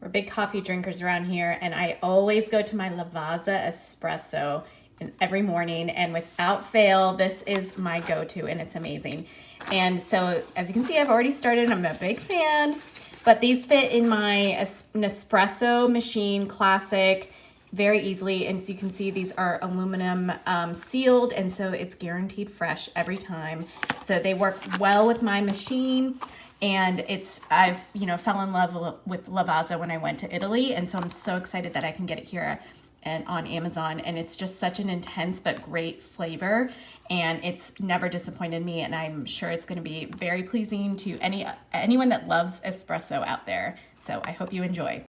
We're big coffee drinkers around here, and I always go to my Lavazza espresso every morning, and without fail, this is my go-to, and it's amazing. And so, as you can see, I've already started. I'm a big fan, but these fit in my Nespresso machine classic very easily. And so you can see these are aluminum sealed, and so it's guaranteed fresh every time. So they work well with my machine. And I've fell in love with Lavazza when I went to Italy, and so I'm so excited that I can get it here and on Amazon. And it's just such an intense but great flavor, and it's never disappointed me. And I'm sure it's going to be very pleasing to anyone that loves espresso out there. So I hope you enjoy.